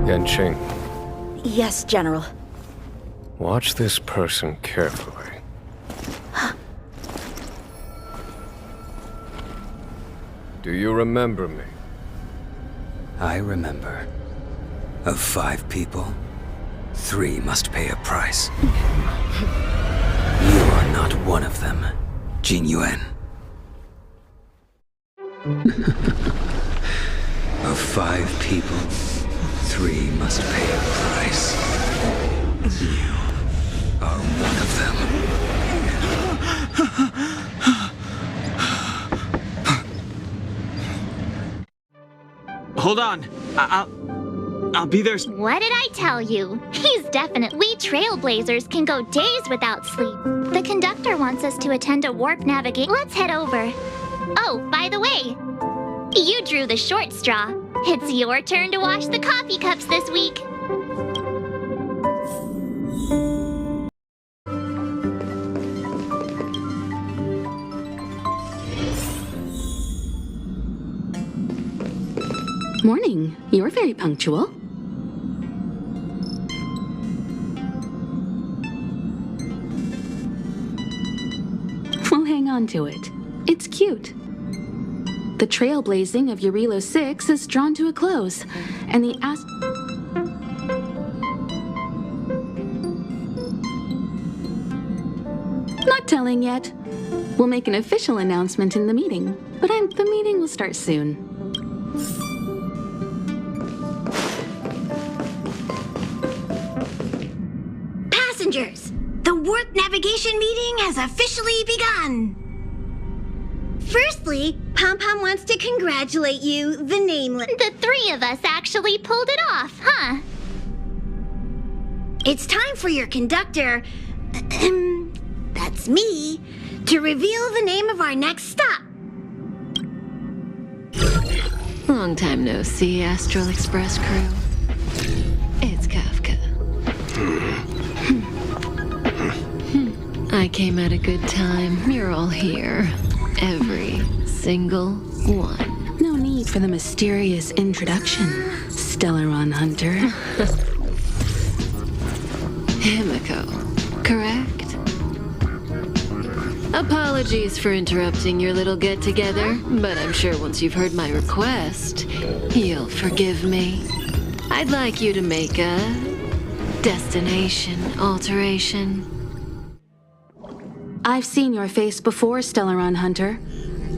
Yanqing, Yes, General. watch this person carefully. Do you remember me? I remember. Of 5 people, 3 must pay a price. You are not one of them, Jin Yuan. Of 5 people, 3 must pay a price. You are one of them. Hold on. I'll be there. What did I tell you? He's definitely... We trailblazers can go days without sleep. The conductor wants us to attend a warp navigate. Let's head over. Oh, by the way, you drew the short straw. It's your turn to wash the coffee cups this week. Morning. You're very punctual. We'll hang on to it. It's cute. The trailblazing of Urilo 6 is drawn to a close, and the Not telling yet. We'll make an official announcement in the meeting, but the meeting will start soon. Passengers, the warp navigation meeting has officially begun. Firstly, Pom-Pom wants to congratulate you, the nameless. The 3 of us actually pulled it off, huh? It's time for your conductor, that's me, to reveal the name of our next stop. Long time no see, Astral Express crew. It's Kafka. I came at a good time. You're all here. Every single one. No need for the mysterious introduction, Stellaron Hunter. Himiko, correct? Apologies for interrupting your little get-together, but I'm sure once you've heard my request, you'll forgive me. I'd like you to make a destination alteration. I've seen your face before, Stellaron Hunter.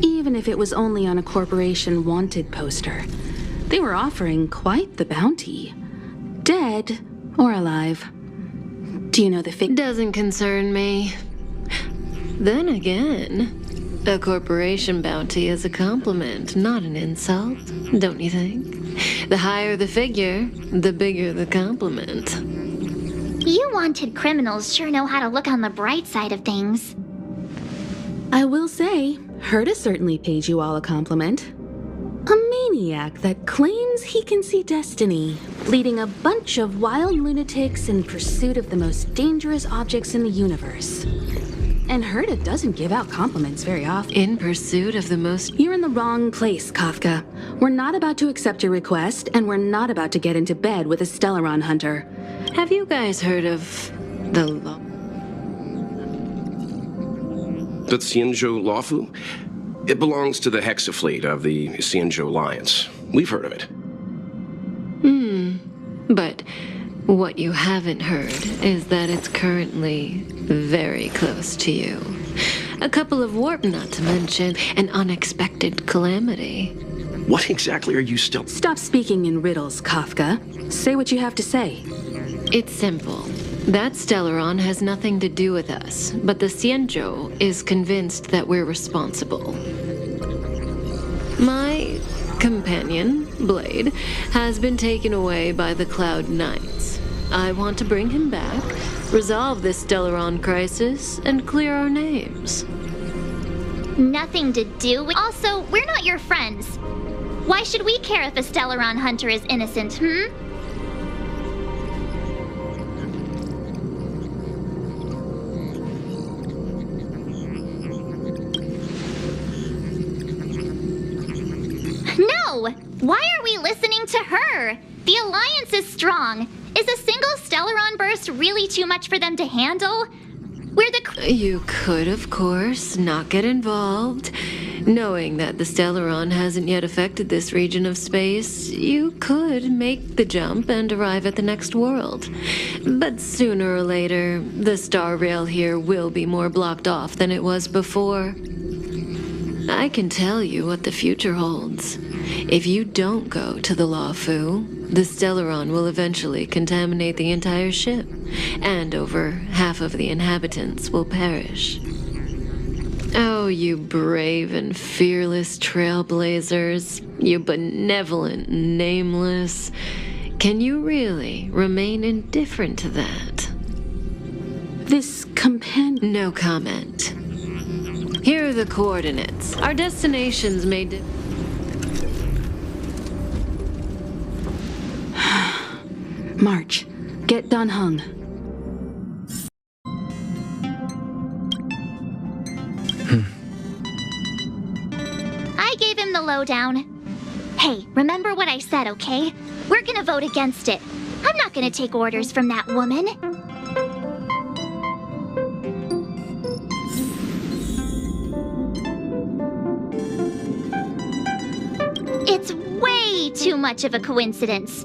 Even if it was only on a corporation wanted poster. They were offering quite the bounty. Dead or alive. Do you know the figure? Doesn't concern me. Then again, a corporation bounty is a compliment, not an insult, don't you think? The higher the figure, the bigger the compliment. You wanted criminals sure know how to look on the bright side of things. I will say, Herta certainly paid you all a compliment. A maniac that claims he can see destiny, leading a bunch of wild lunatics in pursuit of the most dangerous objects in the universe. And Herta doesn't give out compliments very often. In pursuit of the most... You're in the wrong place, Kafka. We're not about to accept your request, and we're not about to get into bed with a Stellaron Hunter. Have you guys heard of the The Xianzhou Luofu? It belongs to the Hexafleet of the Xianzhou Alliance. We've heard of it. But what you haven't heard is that it's currently very close to you. A couple of warp, not to mention an unexpected calamity. What exactly are you still... Stop speaking in riddles, Kafka. Say what you have to say. It's simple. That Stellaron has nothing to do with us, but the Xianzhou is convinced that we're responsible. My companion, Blade, has been taken away by the Cloud Knights. I want to bring him back, resolve this Stellaron crisis, and clear our names. Nothing to do with... Also, we're not your friends. Why should we care if a Stellaron Hunter is innocent, No! Why are we listening to her? The Alliance is strong. Is a single Stellaron burst really too much for them to handle? We're the... You could, of course, not get involved. Knowing that the Stellaron hasn't yet affected this region of space, you could make the jump and arrive at the next world. But sooner or later, the star rail here will be more blocked off than it was before. I can tell you what the future holds. If you don't go to the Luofu, the Stellaron will eventually contaminate the entire ship, and over half of the inhabitants will perish. Oh, you brave and fearless trailblazers, you benevolent nameless. Can you really remain indifferent to that? This companion... No comment. Here are the coordinates. Our destinations may... March. Get Dan Heng. I gave him the lowdown. Hey, remember what I said, okay? We're gonna vote against it. I'm not gonna take orders from that woman. It's way too much of a coincidence.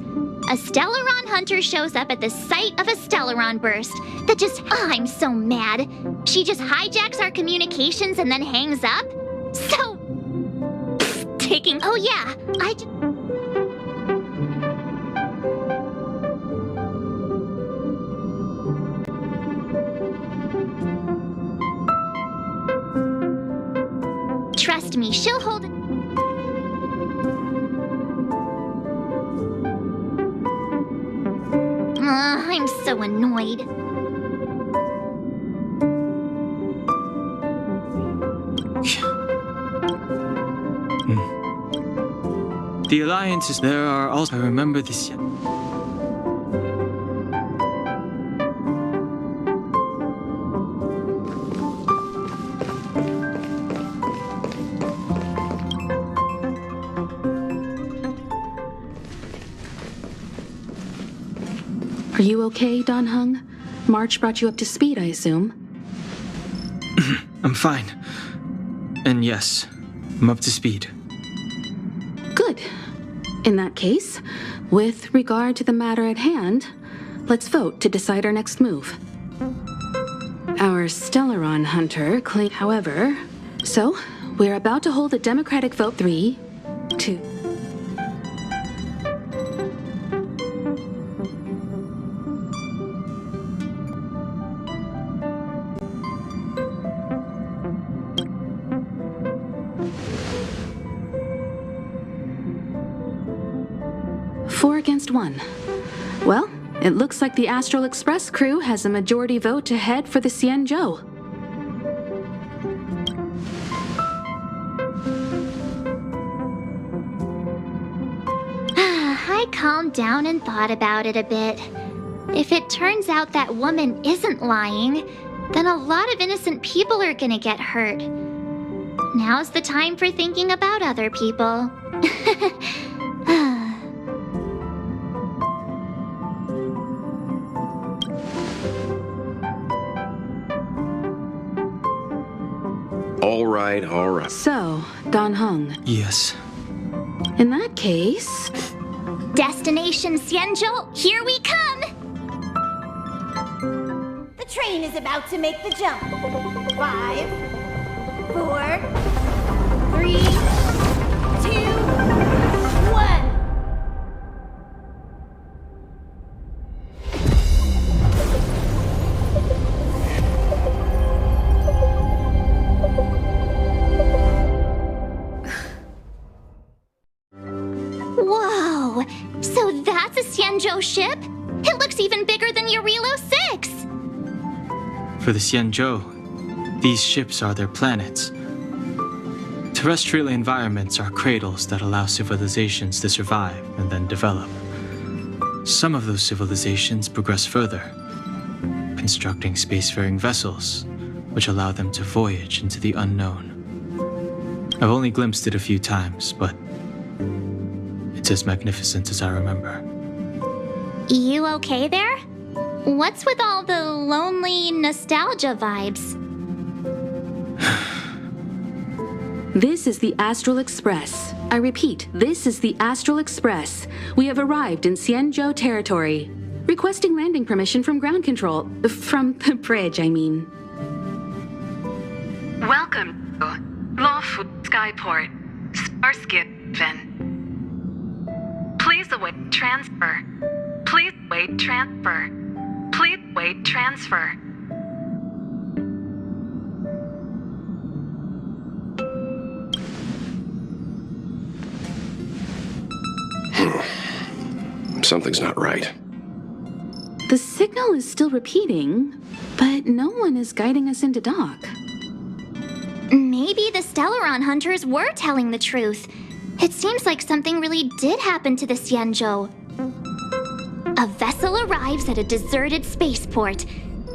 A Stellaron hunter shows up at the site of a Stellaron burst that just... I'm so mad. She just hijacks our communications and then hangs up? So... taking... Oh yeah, Trust me, she'll hold... I'm so annoyed. The Alliance is... There are also... I remember this yet. Are you okay, Dan Heng? March brought you up to speed, I assume? I'm fine. And yes, I'm up to speed. Good. In that case, with regard to the matter at hand, let's vote to decide our next move. Our Stellaron hunter claimed, however, so we're about to hold a democratic vote 3 to... against 1. Well, it looks like the Astral Express crew has a majority vote to head for the Xianzhou. I calmed down and thought about it a bit. If it turns out that woman isn't lying, then a lot of innocent people are gonna get hurt. Now's the time for thinking about other people. All right. So, Dan Heng. Yes. In that case... Destination Xianzhou, here we come! The train is about to make the jump. 5, 4, 3, 2, 1. Whoa! So that's a Xianzhou ship? It looks even bigger than Eurilo 6! For the Xianzhou, these ships are their planets. Terrestrial environments are cradles that allow civilizations to survive and then develop. Some of those civilizations progress further, constructing spacefaring vessels, which allow them to voyage into the unknown. I've only glimpsed it a few times, but it's as magnificent as I remember. You okay there? What's with all the lonely nostalgia vibes? This is the Astral Express. I repeat, this is the Astral Express. We have arrived in Xianzhou territory. Requesting landing permission from ground control. From the bridge, I mean. Welcome to Luofu Skyport, StarskyVen. Please await transfer. Please wait transfer. Please wait transfer. Something's not right. The signal is still repeating, but no one is guiding us into dock. Maybe the Stellaron hunters were telling the truth. It seems like something really did happen to the Xianzhou. A vessel arrives at a deserted spaceport.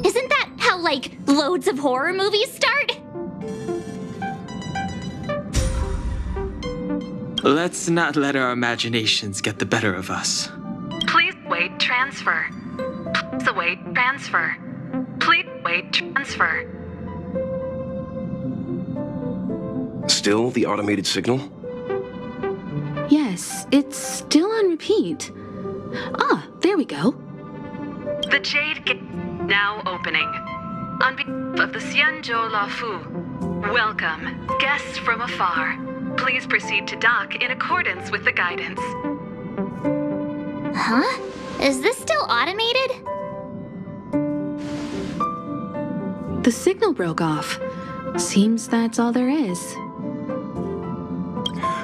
Isn't that how, like, loads of horror movies start? Let's not let our imaginations get the better of us. Please wait transfer. Please await transfer. Please wait transfer. Still the automated signal? Yes, it's still on repeat. Ah, there we go. The Jade Gate now opening. On behalf of the Xianzhou Luofu, welcome, guests from afar. Please proceed to dock in accordance with the guidance. Huh? Is this still automated? The signal broke off. Seems that's all there is.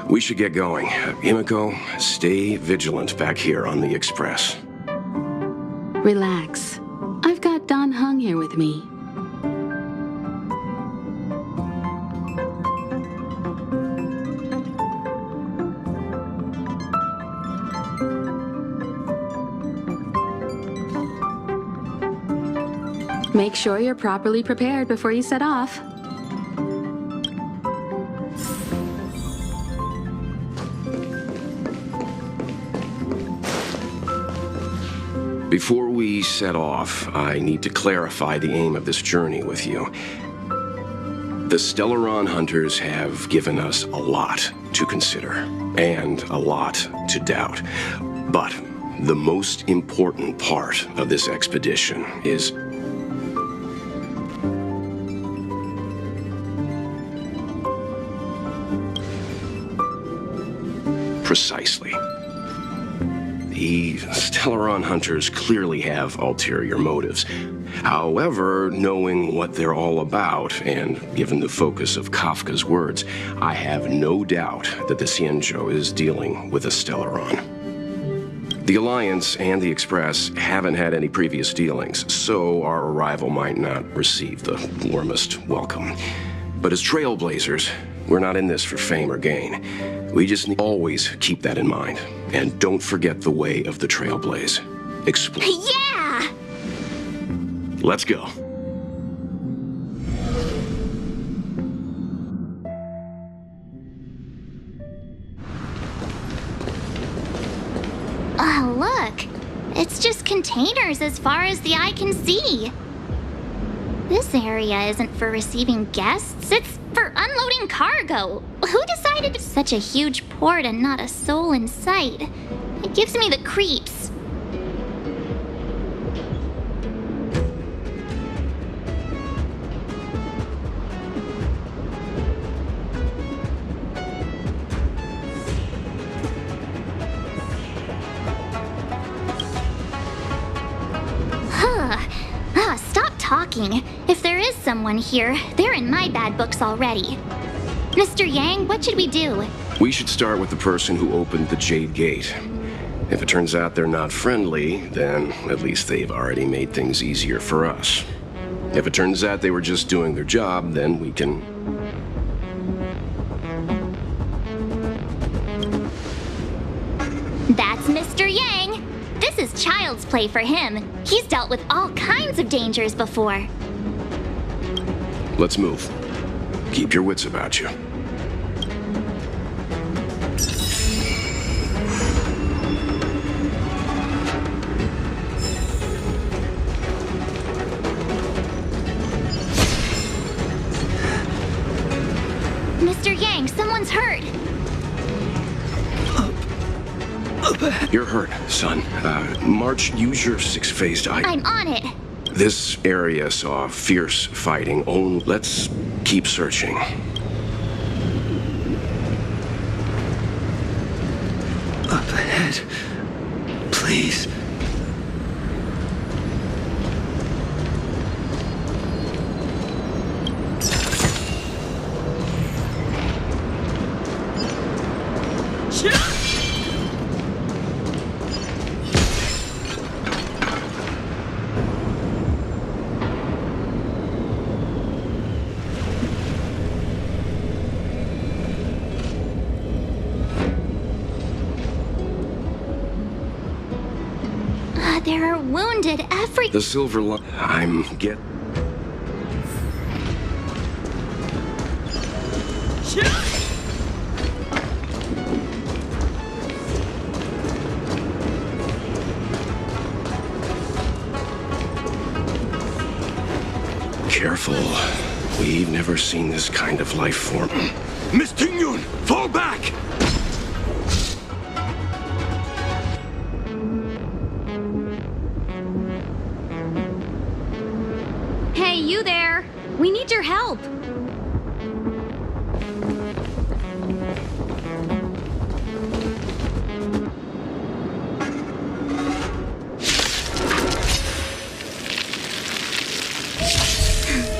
We should get going. Himiko, stay vigilant back here on the Express. Relax. I've got Don Hung here with me. Make sure you're properly prepared before you set off. Before we set off, I need to clarify the aim of this journey with you. The Stellaron hunters have given us a lot to consider, and a lot to doubt. But the most important part of this expedition is precisely. The Stellaron hunters clearly have ulterior motives. However, knowing what they're all about, and given the focus of Kafka's words, I have no doubt that the Xianzhou is dealing with a Stellaron. The Alliance and the Express haven't had any previous dealings, so our arrival might not receive the warmest welcome. But as trailblazers, we're not in this for fame or gain. We just need to always keep that in mind. And don't forget the way of the trailblaze. Explore. Yeah! Let's go. Oh, look. It's just containers as far as the eye can see. This area isn't for receiving guests, it's for unloading cargo. Who decided it's such a huge port and not a soul in sight? It gives me the creeps. Stop talking. If there is someone here, they're in my bad books already. Mr. Yang, what should we do? We should start with the person who opened the Jade Gate. If it turns out they're not friendly, then at least they've already made things easier for us. If it turns out they were just doing their job, then we can... That's Mr. Yang. This is child's play for him. He's dealt with all kinds of dangers before. Let's move. Keep your wits about you. You're hurt, son. March, use your six-phased eye. I'm on it. This area saw fierce fighting. Let's keep searching. Up ahead. Please. There are wounded every— The silver line. Careful. We've never seen this kind of life form. Miss Tingyun, fall back! Hey, you there! We need your help!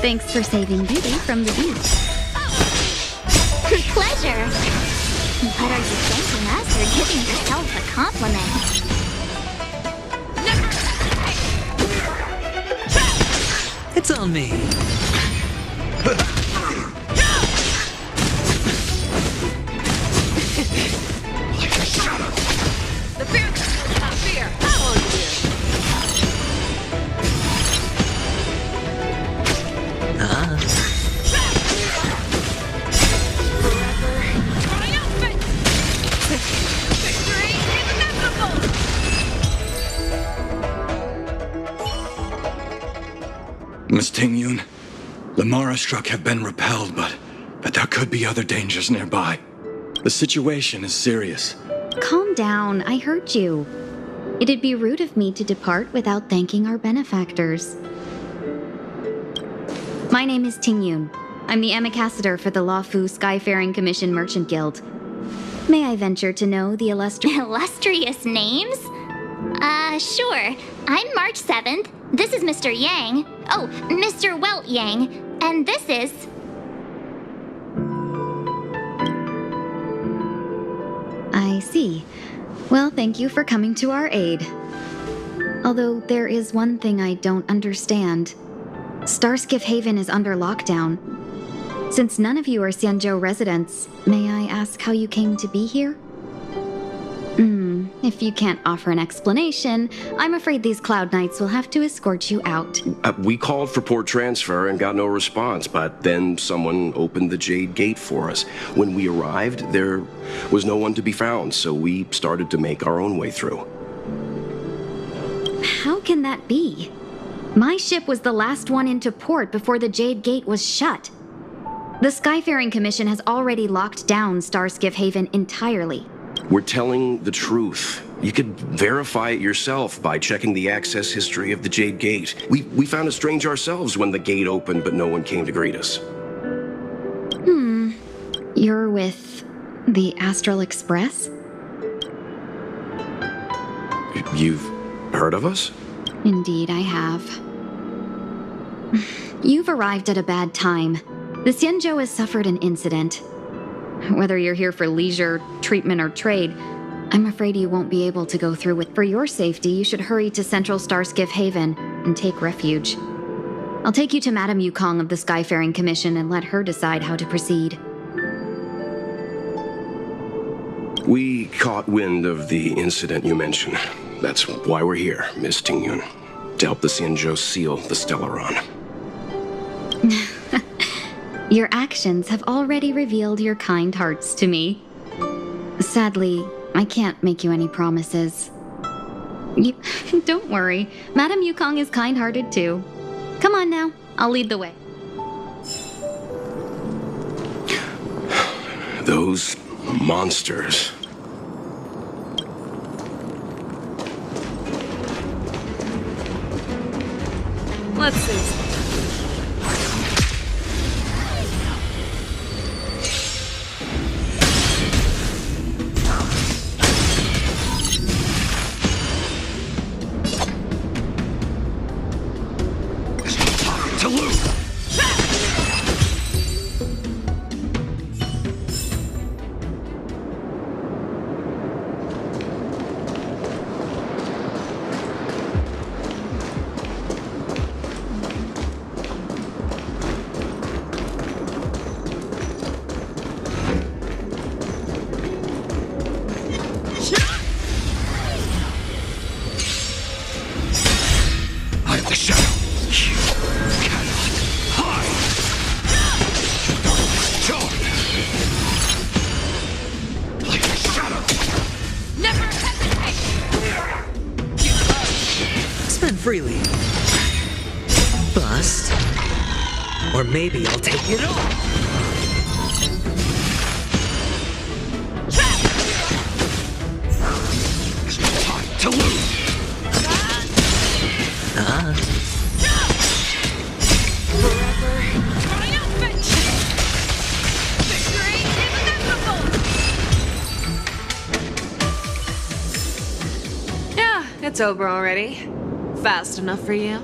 Thanks for saving Beauty from the beast. Pleasure. What are you thanking us or giving yourself a compliment? It's on me. The fear is not fear. How are you? Triumphant! Victory is inevitable! Miss Tingyun, the Mara struck have been repelled, but there could be other dangers nearby. The situation is serious. Calm down, I heard you. It'd be rude of me to depart without thanking our benefactors. My name is Tingyun. I'm the ambassador for the Luofu Skyfaring Commission Merchant Guild. May I venture to know the Illustrious names? Sure. I'm March 7th. This is Mr. Yang. Oh, Mr. Welt Yang. And this is... I see. Well, thank you for coming to our aid. Although there is one thing I don't understand. Starskiff Haven is under lockdown. Since none of you are Xianzhou residents, may I ask how you came to be here? If you can't offer an explanation, I'm afraid these Cloud Knights will have to escort you out. We called for port transfer and got no response, but then someone opened the Jade Gate for us. When we arrived, there was no one to be found, so we started to make our own way through. How can that be? My ship was the last one into port before the Jade Gate was shut. The Skyfaring Commission has already locked down Starskiff Haven entirely. We're telling the truth. You could verify it yourself by checking the access history of the Jade Gate. We found it strange ourselves when the gate opened, but no one came to greet us. You're with the Astral Express? You've heard of us? Indeed, I have. You've arrived at a bad time. The Xianzhou has suffered an incident. Whether you're here for leisure, treatment, or trade, I'm afraid you won't be able to go through with. For your safety, you should hurry to Central Starskiff Haven and take refuge. I'll take you to Madame Yukong of the Skyfaring Commission and let her decide how to proceed. We caught wind of the incident you mentioned. That's why we're here, Miss Tingyun. To help the Xianzhou seal the Stellaron. Your actions have already revealed your kind hearts to me. Sadly, I can't make you any promises. Don't worry, Madame Yukong is kind-hearted too. Come on now, I'll lead the way. Those monsters. Let's see. To lose! I am the shadow. You cannot hide. Dark like a shadow. Never hesitate! Spend freely. Bust. Or maybe I'll take it all. Time to lose. Triumphant! Victory is inevitable! Yeah, it's over already. Fast enough for you?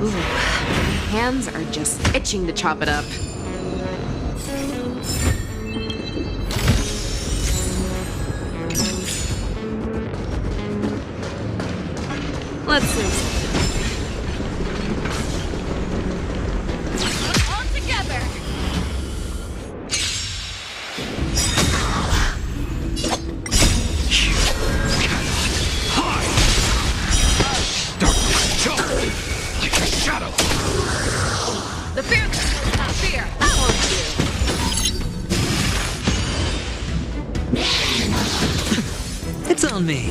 Ooh, my hands are just itching to chop it up. Let's see. All together. Like a shadow. The fear is not fear. I want you. It's on me.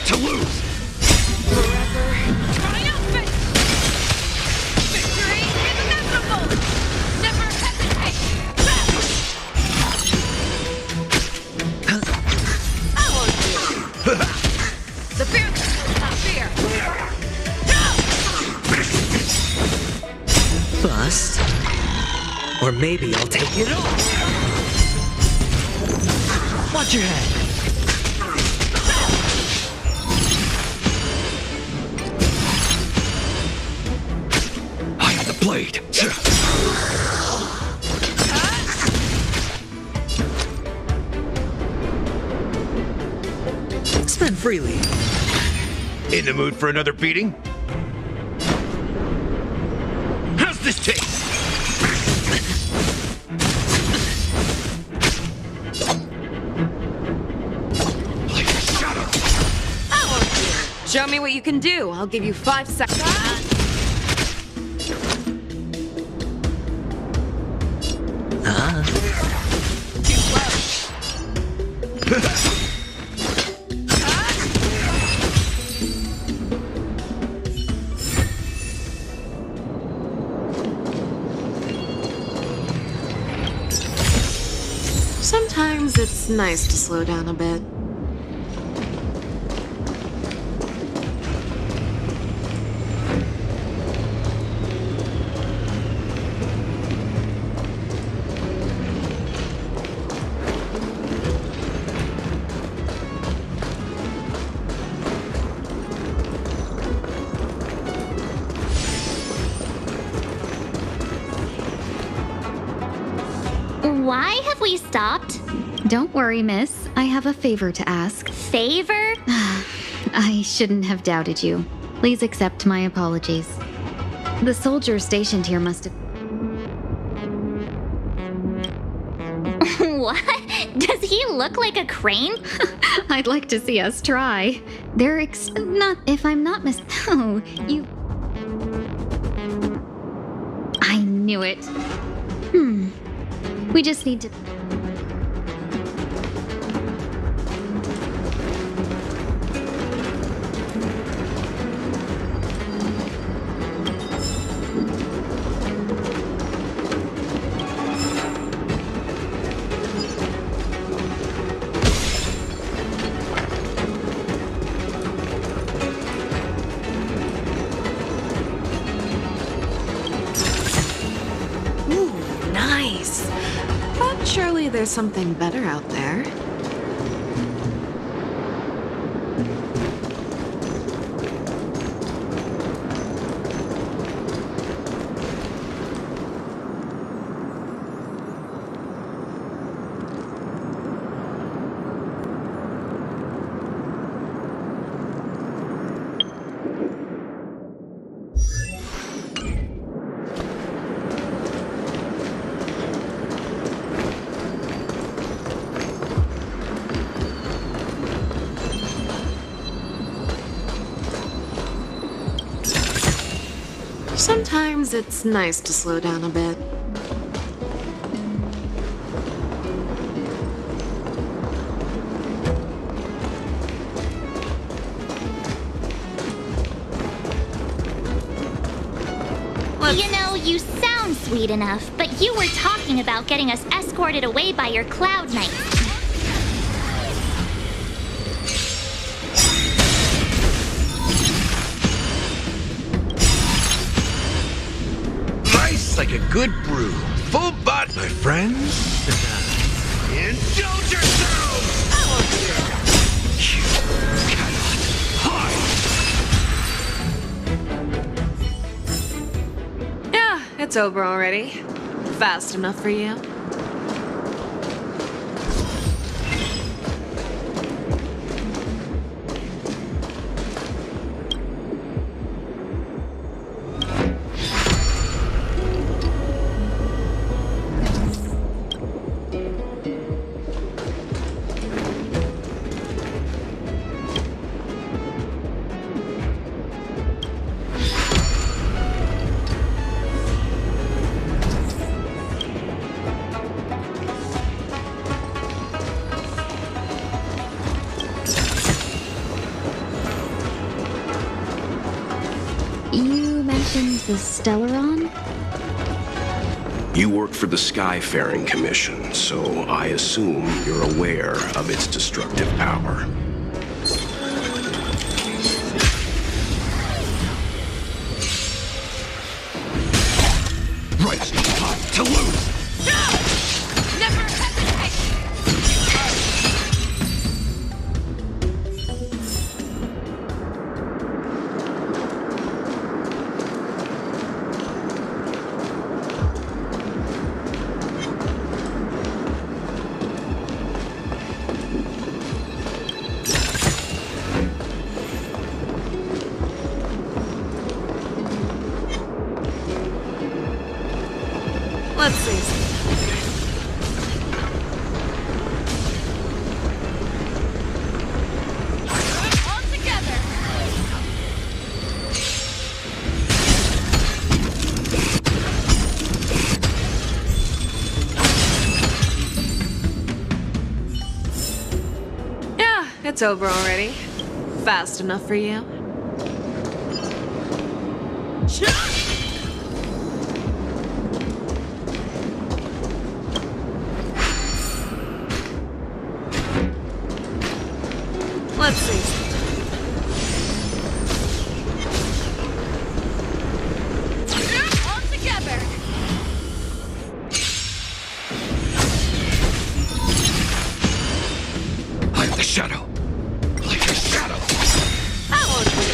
To lose. Triumphant! Victory is inevitable! Never hesitate! I want you! The fear is not fear! Bust. Or maybe I'll take it all. Watch your head. I have the blade. Spend freely. In the mood for another beating? How's this taste? Like a shadow. I want you! Show me what you can do. I'll give you 5 seconds. Sometimes it's nice to slow down a bit. Why have we stopped? Don't worry, miss. I have a favor to ask. Favor? I shouldn't have doubted you. Please accept my apologies. The soldier stationed here must have... What? Does he look like a crane? I'd like to see us try. They're not... If I'm not Oh, you... I knew it. We just need to... Nice. But surely there's something better out there. Sometimes it's nice to slow down a bit. You know, you sound sweet enough, but you were talking about getting us escorted away by your cloud knights. Like a good brew. Full body, my friends. Indulge yourselves! You cannot hide! Yeah, it's over already. Fast enough for you? The Stellaron? You work for the Skyfaring Commission, so I assume you're aware of its destructive power. Right, time to lose! Never hesitate! Let's see. All together. Yeah, it's over already. Fast enough for you? Let's see. All together. Like the shadow. Like a shadow. I won't do it.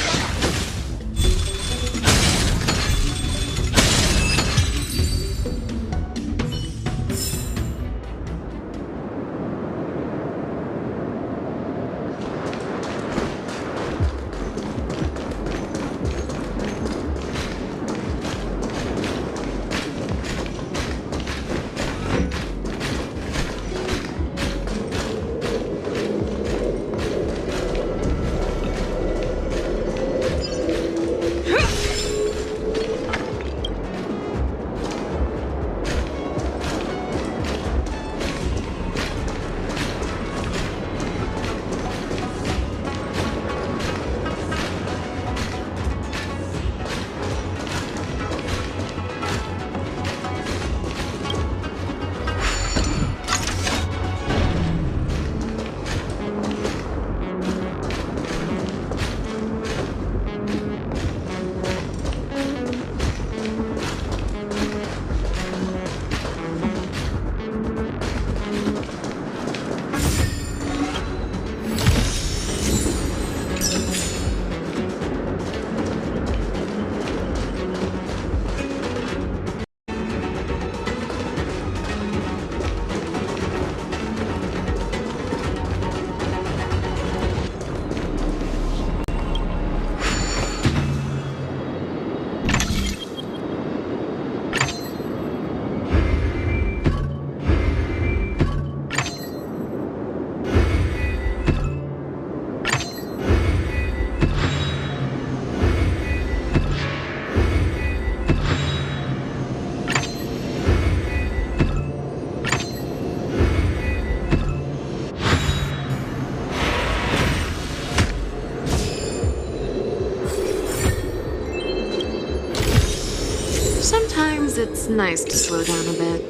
it's nice to slow down a bit.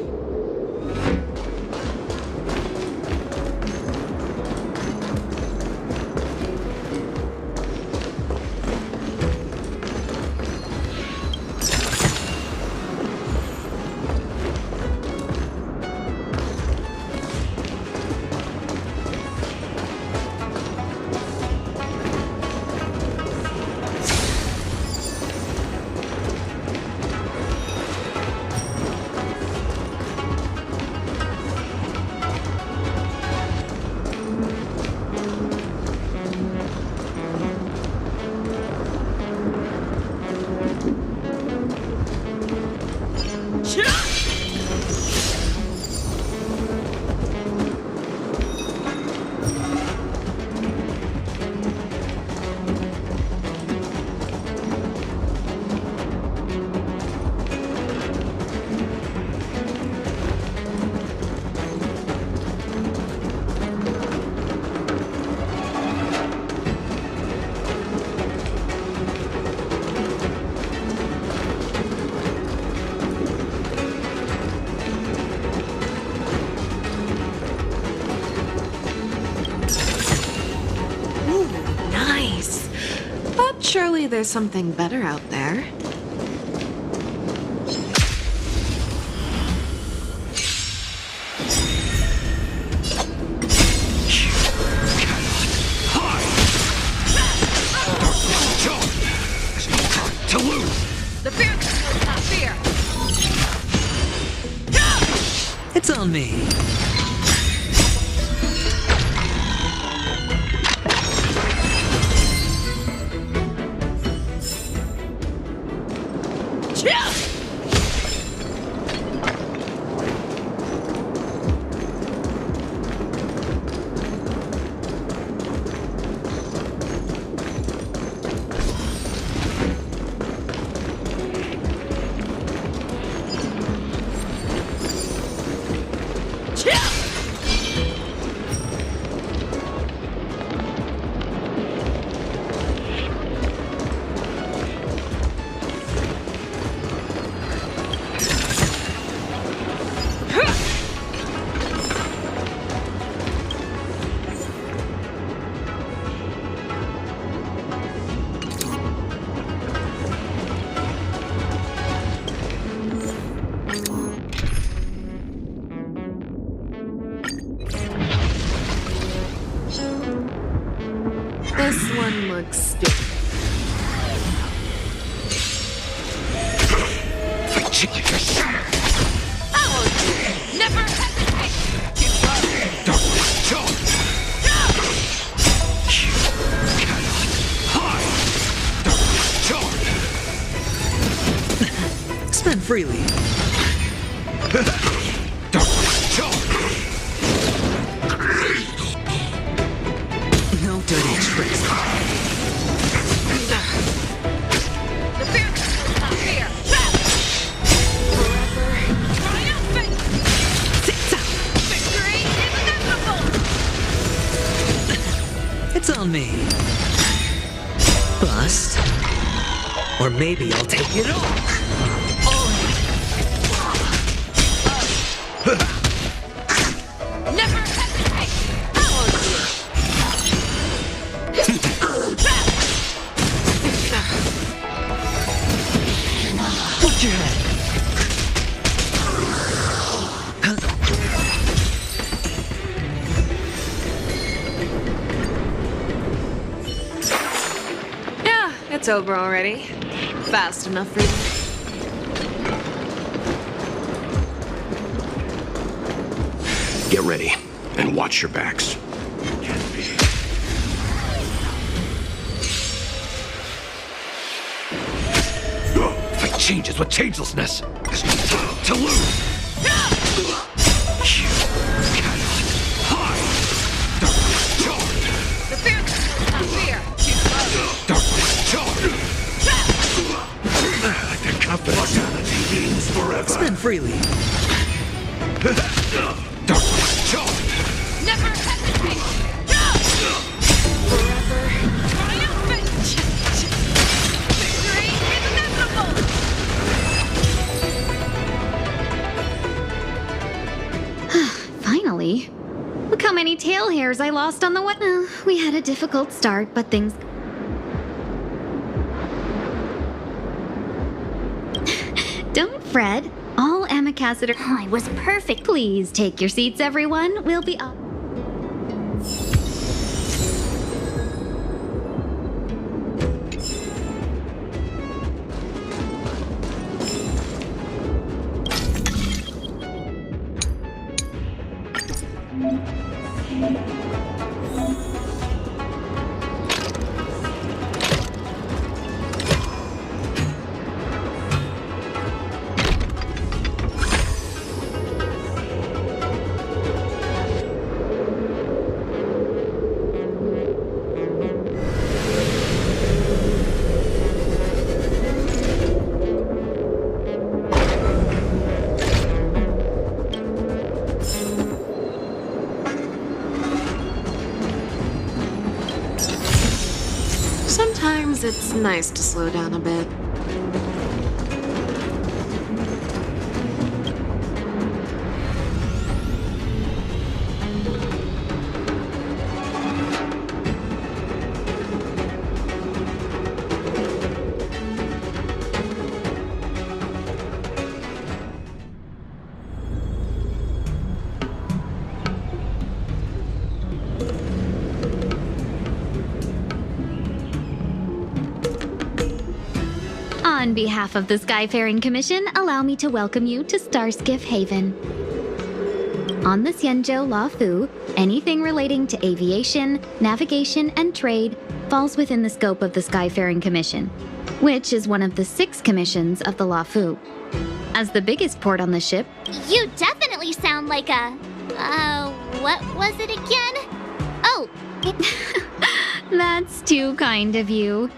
Surely there's something better out there. To lose! The fear is not fear! It's on me. This one looks stupid. Never hesitate! Spend freely. No dirty tricks. The fear is not fear! Forever triumphant! Victory is inevitable! It's on me. Bust. Or maybe I'll take it all. Never hesitate! Watch your head. Yeah, it's over already. Fast enough for you. Get ready, and watch your backs. Fight changes with changelessness. To lose! The fear is not fear! Like the confidence. Mortality means forever. Spend freely. Never hesitate! Forever triumphant! Victory is inevitable! sorry. Look how many tail hairs I lost on the way. Well, we had a difficult start, but things... Don't fret. All Amicaciter... I was perfect. Please take your seats, everyone. We'll be up. Sometimes it's nice to slow down a bit. On behalf of the Skyfaring Commission, allow me to welcome you to Starskiff Haven. On the Xianzhou Luofu, anything relating to aviation, navigation, and trade falls within the scope of the Skyfaring Commission, which is one of the 6 commissions of the Luofu. As the biggest port on the ship... You definitely sound like a... what was it again? Oh! That's too kind of you.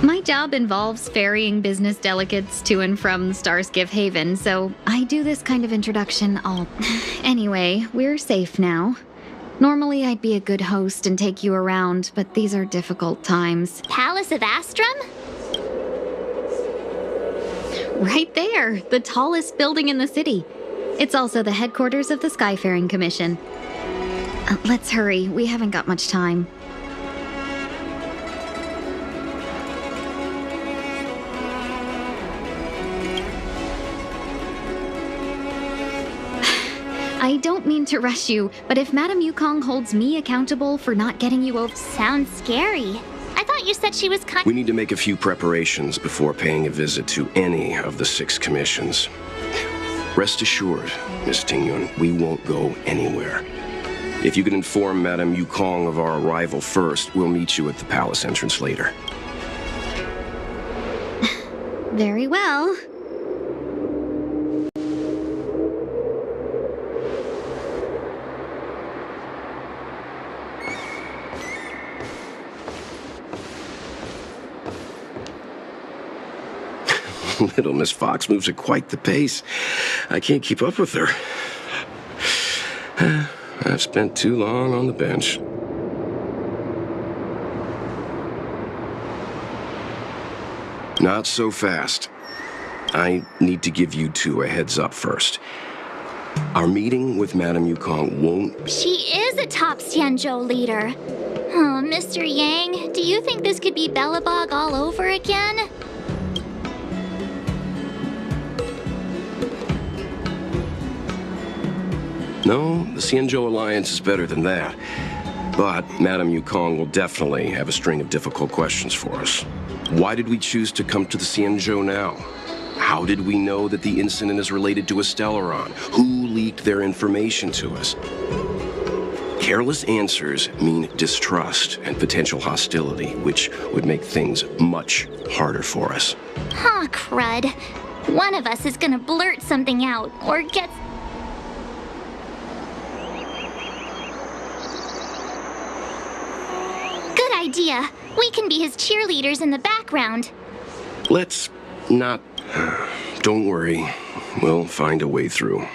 My job involves ferrying business delegates to and from Starskiff Haven, so I do this kind of introduction all... Anyway, we're safe now. Normally I'd be a good host and take you around, but these are difficult times. Palace of Astrum? Right there, the tallest building in the city. It's also the headquarters of the Skyfaring Commission. Let's hurry, we haven't got much time. I don't mean to rush you, but if Madame Yukong holds me accountable for not getting you over... Sounds scary. I thought you said she was kind... We need to make a few preparations before paying a visit to any of the 6 commissions. Rest assured, Miss Tingyun, we won't go anywhere. If you can inform Madame Yukong of our arrival first, we'll meet you at the palace entrance later. Very well. Little Miss Fox moves at quite the pace. I can't keep up with her. I've spent too long on the bench. Not so fast. I need to give you 2 a heads up first. Our meeting with Madame Yukong won't... She is a top Xianzhou leader. Oh, Mr. Yang, do you think this could be Belobog all over again? No, the Xianzhou Alliance is better than that. But Madame Yukong will definitely have a string of difficult questions for us. Why did we choose to come to the Xianzhou now? How did we know that the incident is related to a Stellaron? Who leaked their information to us? Careless answers mean distrust and potential hostility, which would make things much harder for us. Huh, crud. One of us is gonna blurt something out, or get... Good idea. We can be his cheerleaders in the background. Let's not... Don't worry. We'll find a way through.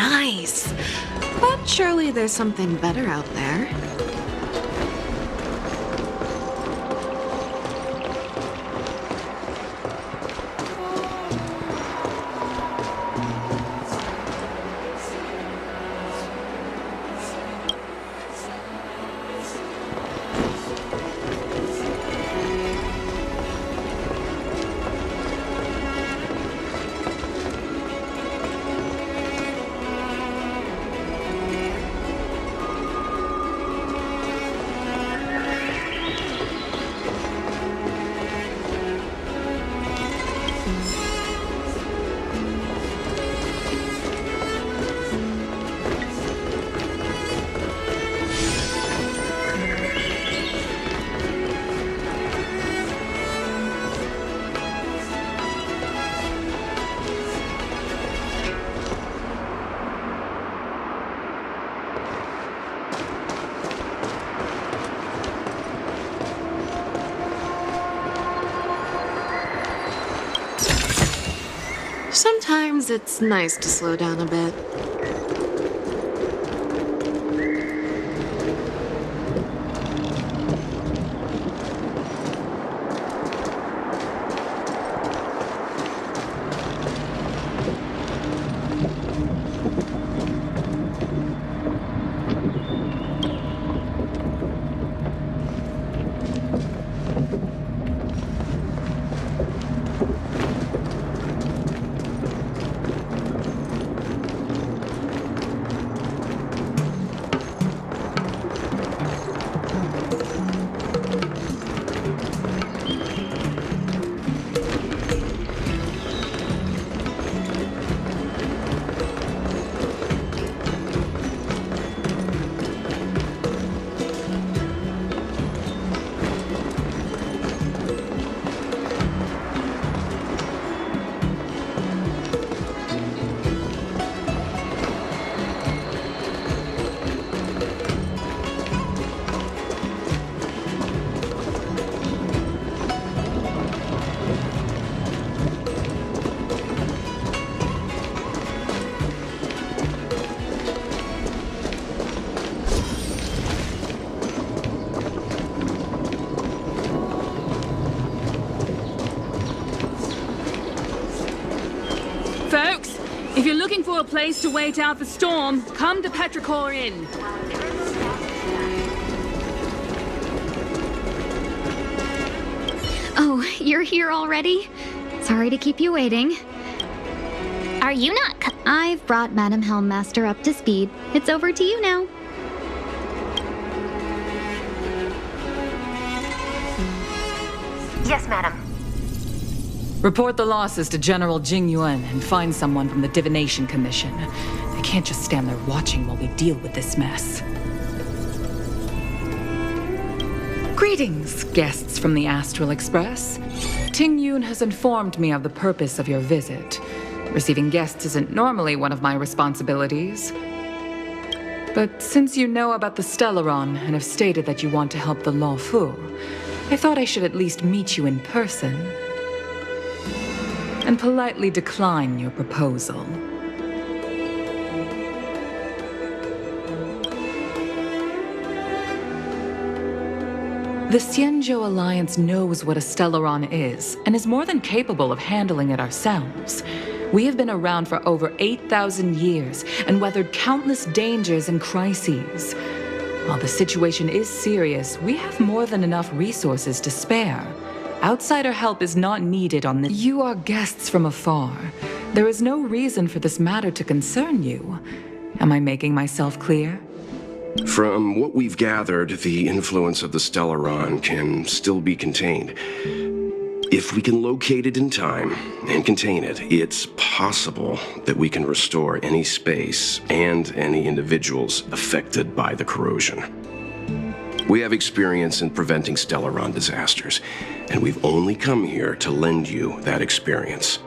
nice. But surely there's something better out there. Sometimes it's nice to slow down a bit. Folks, if you're looking for a place to wait out the storm, come to Petrichor Inn. Oh, you're here already? Sorry to keep you waiting. Are you not I've brought Madam Helmmaster up to speed. It's over to you now. Yes, madam. Report the losses to General Jing Yuan and find someone from the Divination Commission. They can't just stand there watching while we deal with this mess. Greetings, guests from the Astral Express. Ting Yun has informed me of the purpose of your visit. Receiving guests isn't normally one of my responsibilities. But since you know about the Stellaron and have stated that you want to help the Luofu, I thought I should at least meet you in person and politely decline your proposal. The Xianzhou Alliance knows what a Stellaron is, and is more than capable of handling it ourselves. We have been around for over 8,000 years, and weathered countless dangers and crises. While the situation is serious, we have more than enough resources to spare. Outsider help is not needed on this. You are guests from afar. There is no reason for this matter to concern you. Am I making myself clear? From what we've gathered, the influence of the Stellaron can still be contained. If we can locate it in time and contain it, it's possible that we can restore any space and any individuals affected by the corrosion. We have experience in preventing Stellaron disasters, and we've only come here to lend you that experience.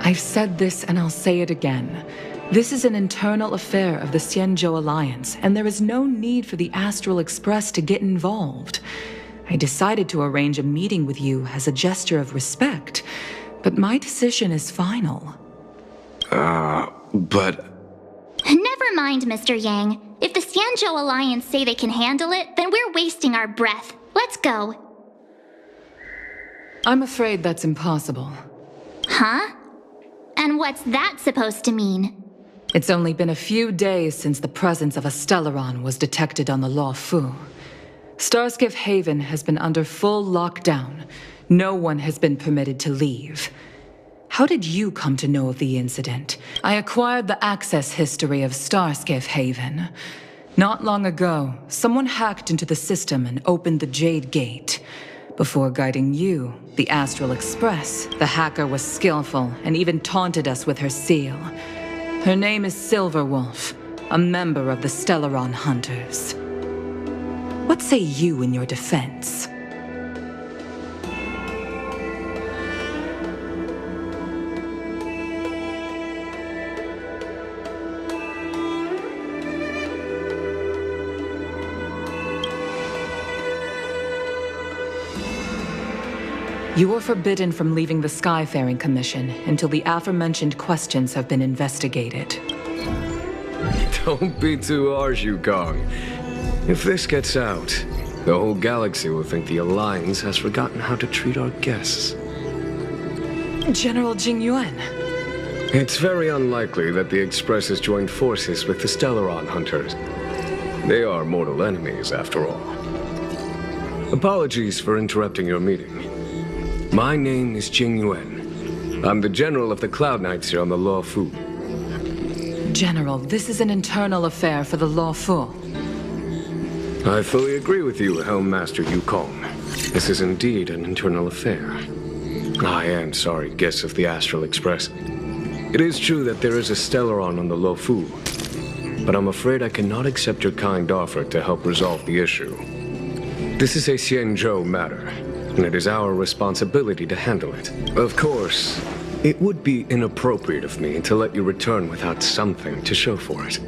I've said this and I'll say it again. This is an internal affair of the Xianzhou Alliance, and there is no need for the Astral Express to get involved. I decided to arrange a meeting with you as a gesture of respect, but my decision is final. But... Never mind, Mr. Yang. If the Xianzhou Alliance say they can handle it, then we're wasting our breath. Let's go. I'm afraid that's impossible. Huh? And what's that supposed to mean? It's only been a few days since the presence of a Stellaron was detected on the Luofu. Starskiff Haven has been under full lockdown. No one has been permitted to leave. How did you come to know of the incident? I acquired the access history of Starskiff Haven. Not long ago, someone hacked into the system and opened the Jade Gate. Before guiding you, the Astral Express, the hacker was skillful and even taunted us with her seal. Her name is Silverwolf, a member of the Stellaron Hunters. What say you in your defense? You are forbidden from leaving the Skyfaring Commission until the aforementioned questions have been investigated. Don't be too harsh, Yukong. If this gets out, the whole galaxy will think the Alliance has forgotten how to treat our guests. General Jingyuan. It's very unlikely that the Express has joined forces with the Stellaron Hunters. They are mortal enemies, after all. Apologies for interrupting your meeting. My name is Jingyuan. I'm the general of the Cloud Knights here on the Luofu. General, this is an internal affair for the Luofu. I fully agree with you, Helm Master Yukong. This is indeed an internal affair. I am sorry, guests of the Astral Express. It is true that there is a Stellaron on the Luofu, but I'm afraid I cannot accept your kind offer to help resolve the issue. This is a Xianzhou matter, and it is our responsibility to handle it. Of course, it would be inappropriate of me to let you return without something to show for it.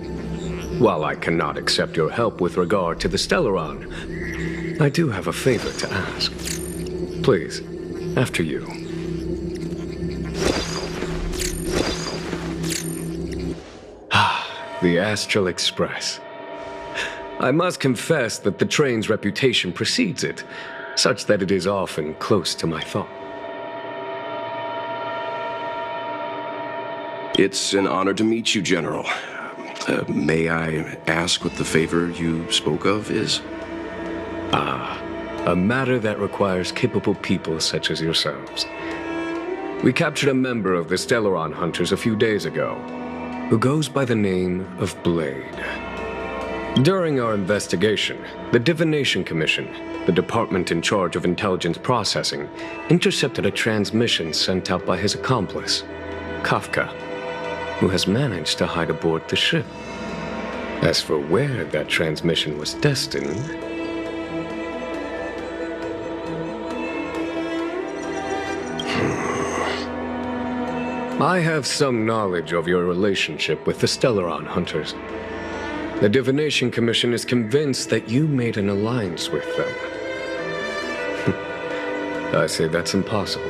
While I cannot accept your help with regard to the Stellaron, I do have a favor to ask. Please, after you. The Astral Express. I must confess that the train's reputation precedes it, such that it is often close to my thought. It's an honor to meet you, General. May I ask what the favor you spoke of is? A matter that requires capable people such as yourselves. We captured a member of the Stellaron Hunters a few days ago, who goes by the name of Blade. During our investigation, the Divination Commission, the department in charge of intelligence processing, intercepted a transmission sent out by his accomplice, Kafka, who has managed to hide aboard the ship. As for where that transmission was destined, I have some knowledge of your relationship with the Stellaron Hunters. The Divination Commission is convinced that you made an alliance with them. I say that's impossible.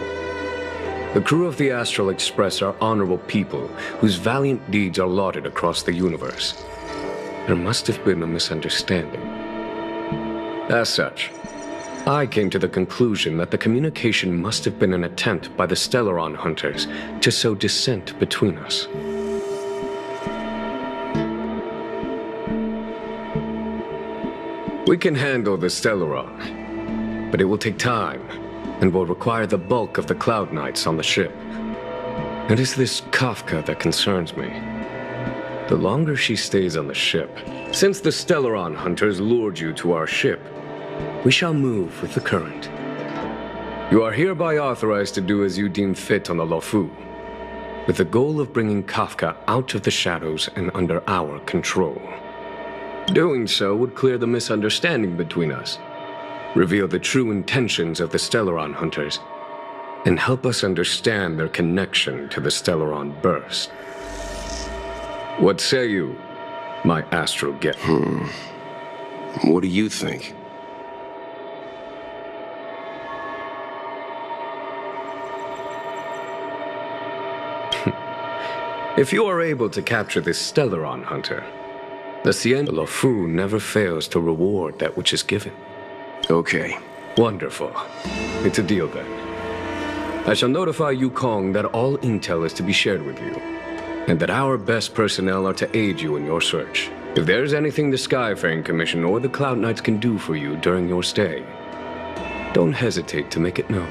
The crew of the Astral Express are honorable people whose valiant deeds are lauded across the universe. There must have been a misunderstanding. As such, I came to the conclusion that the communication must have been an attempt by the Stellaron Hunters to sow dissent between us. We can handle the Stellaron, but it will take time and will require the bulk of the Cloud Knights on the ship. It is this Kafka that concerns me. The longer she stays on the ship, since the Stellaron Hunters lured you to our ship, we shall move with the current. You are hereby authorized to do as you deem fit on the Luofu, with the goal of bringing Kafka out of the shadows and under our control. Doing so would clear the misunderstanding between us, reveal the true intentions of the Stellaron Hunters, and help us understand their connection to the Stellaron Burst. What say you, my astral get? What do you think? If you are able to capture this Stellaron hunter, the Xianzhou Luofu never fails to reward that which is given. Okay. Wonderful. It's a deal then. I shall notify Yukong that all intel is to be shared with you, and that our best personnel are to aid you in your search. If there is anything the Skyfaring Commission or the Cloud Knights can do for you during your stay, don't hesitate to make it known.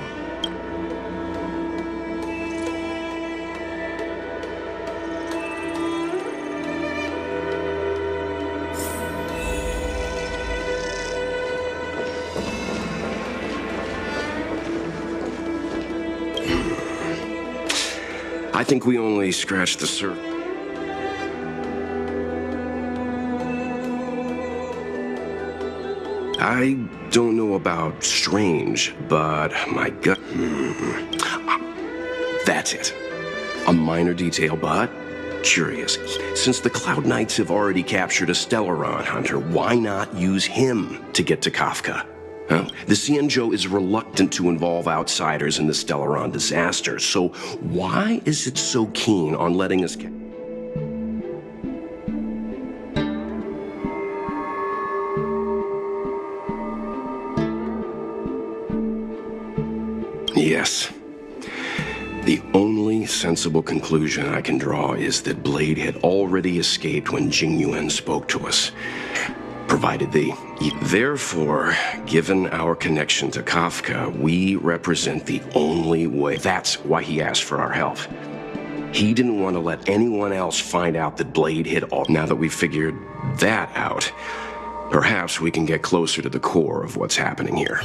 I think we only scratched the surface. I don't know about strange, but my gut... That's it. A minor detail, but curious. Since the Cloud Knights have already captured a Stellaron hunter, why not use him to get to Kafka? Huh? The Xianzhou is reluctant to involve outsiders in the Stellaron disaster, so why is it so keen on letting us get... Yes. The only sensible conclusion I can draw is that Blade had already escaped when Jingyuan spoke to us. Provided Therefore, given our connection to Kafka, we represent the only way. That's why he asked for our help. He didn't want to let anyone else find out that Blade hid all. Now that we've figured that out, perhaps we can get closer to the core of what's happening here.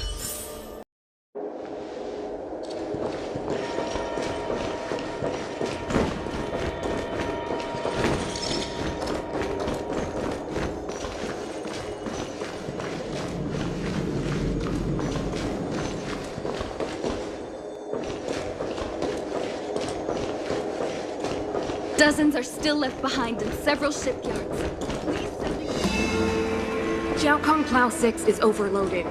Dozens are still left behind in several shipyards. Jiaokong Plow 6 is overloaded.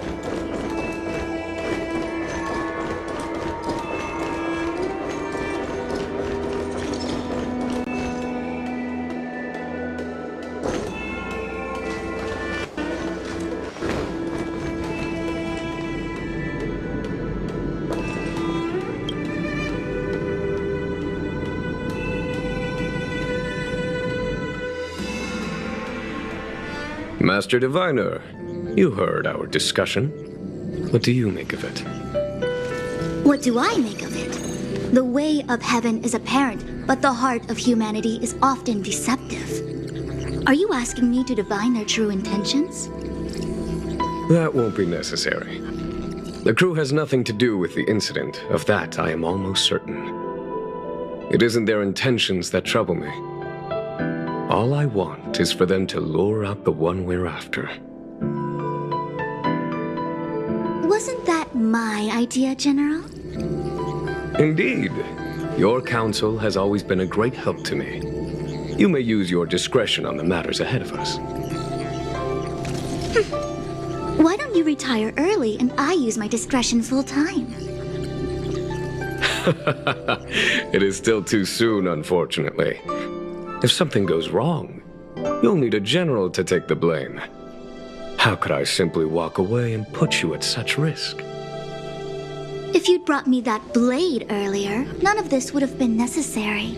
Master Diviner, you heard our discussion. What do you make of it? What do I make of it? The way of heaven is apparent, but the heart of humanity is often deceptive. Are you asking me to divine their true intentions? That won't be necessary. The crew has nothing to do with the incident. Of that, I am almost certain. It isn't their intentions that trouble me. All I want is for them to lure out the one we're after. Wasn't that my idea, General? Indeed. Your counsel has always been a great help to me. You may use your discretion on the matters ahead of us. Why don't you retire early and I use my discretion full time? It is still too soon, unfortunately. If something goes wrong, you'll need a general to take the blame. How could I simply walk away and put you at such risk? If you'd brought me that blade earlier, none of this would have been necessary.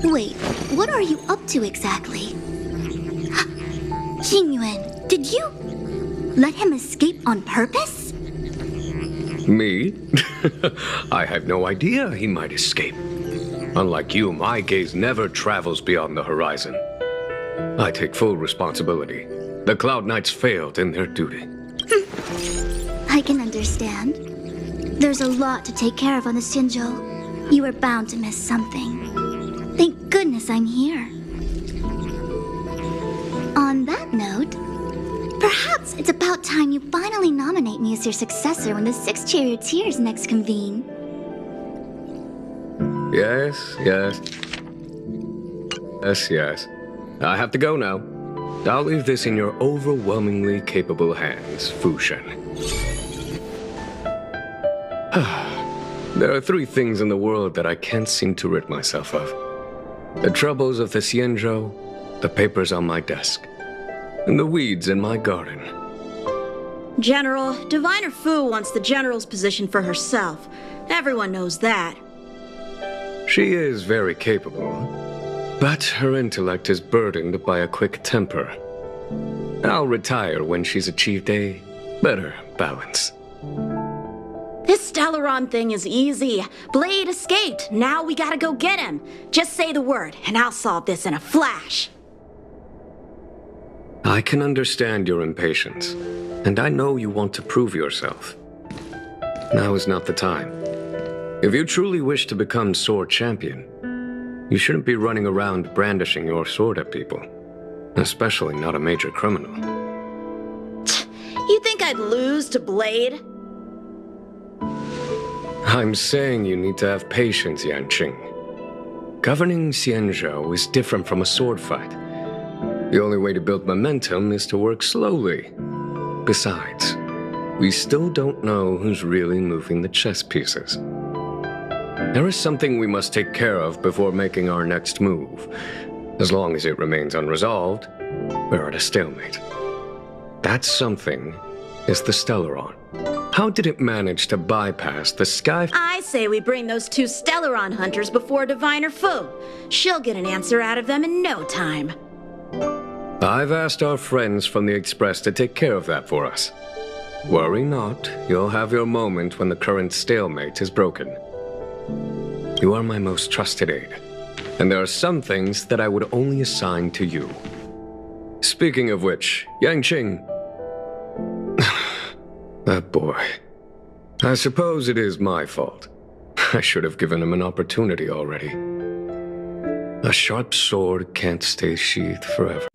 Wait, what are you up to exactly? Jingyuan, did you let him escape on purpose? Me? I had no idea he might escape. Unlike you, my gaze never travels beyond the horizon. I take full responsibility. The Cloud Knights failed in their duty. I can understand. There's a lot to take care of on the Xianzhou. You were bound to miss something. Thank goodness I'm here. On that note, perhaps it's about time you finally nominate me as your successor when the 6 charioteers next convene. Yes. I have to go now. I'll leave this in your overwhelmingly capable hands, Fu Shen. There are 3 things in the world that I can't seem to rid myself of. The troubles of the Xianzhou, the papers on my desk, and the weeds in my garden. General, Diviner Fu wants the General's position for herself. Everyone knows that. She is very capable, but her intellect is burdened by a quick temper. I'll retire when she's achieved a better balance. This Stellaron thing is easy. Blade escaped. Now we gotta go get him. Just say the word, and I'll solve this in a flash. I can understand your impatience, and I know you want to prove yourself. Now is not the time. If you truly wish to become sword champion, you shouldn't be running around brandishing your sword at people, especially not a major criminal. You think I'd lose to Blade? I'm saying you need to have patience, Yanqing. Governing Xianzhou is different from a sword fight. The only way to build momentum is to work slowly. Besides, we still don't know who's really moving the chess pieces. There is something we must take care of before making our next move. As long as it remains unresolved, we're at a stalemate. That something is the Stellaron. How did it manage to bypass the sky? I say we bring those two Stellaron hunters before Diviner Fu. She'll get an answer out of them in no time. I've asked our friends from the Express to take care of that for us. Worry not, you'll have your moment when the current stalemate is broken. You are my most trusted aide, and there are some things that I would only assign to you. Speaking of which, Yanqing... That boy. I suppose it is my fault. I should have given him an opportunity already. A sharp sword can't stay sheathed forever.